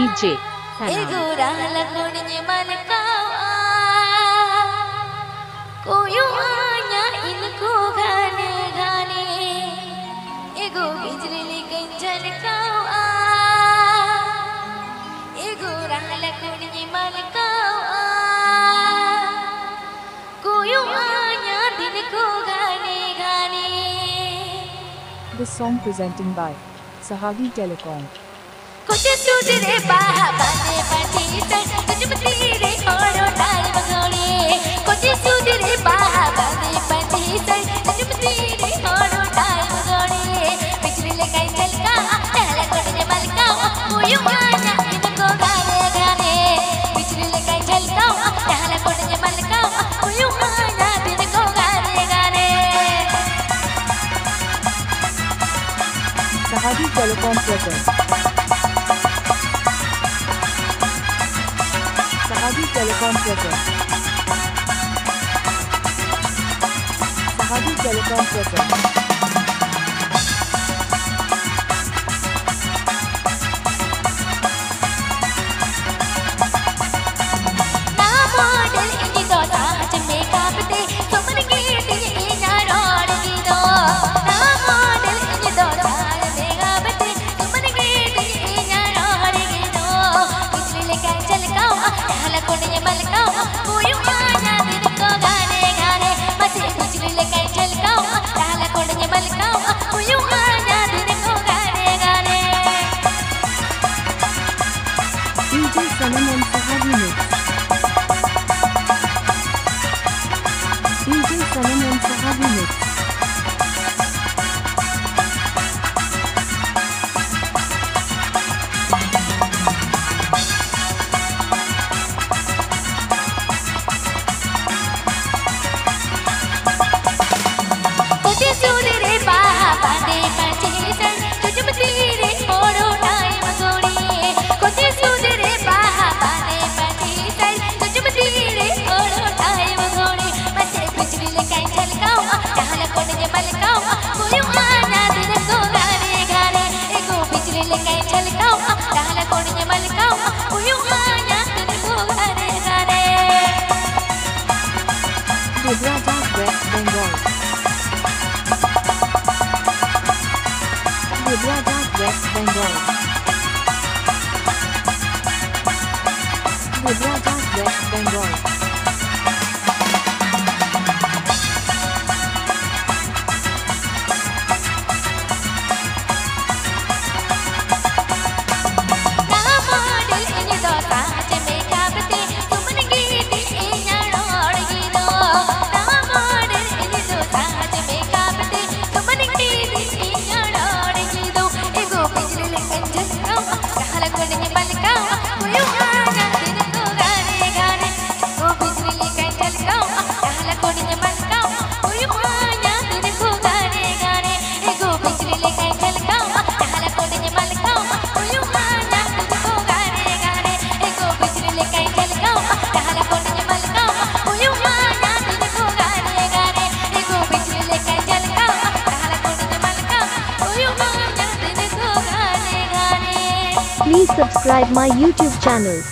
DJ Ego rahla kodnya malkawa koyo anya इनको गाने गाने ego बिजली कंचन कावा ego rahla kodnya malkawa koyo anya इनको गाने गाने. This song presenting by Sahagi Telecom. कुछ सुधरे बाहा बाते बाते सर कुछ मतीरे औरों डाल बगोले कुछ सुधरे बाहा बाते बाते सर कुछ मतीरे औरों डाल बगोले पिछले लगाई चलका टहला कोड़े मलका कोई आना इनको गाने गाने पिछले लगाई चलका टहला कोड़े मलका कोई आना इनको गाने गाने. Sahagi Telecom presents. Sahagi Telecom presents. Sahagi Telecom presents. DJ Sanam and Sahagi Mix. DJ Sanam and Sahagi Mix. Gujarat, West Bengal. Gujarat, West Bengal. Gujarat, West Bengal. Please subscribe my YouTube channel.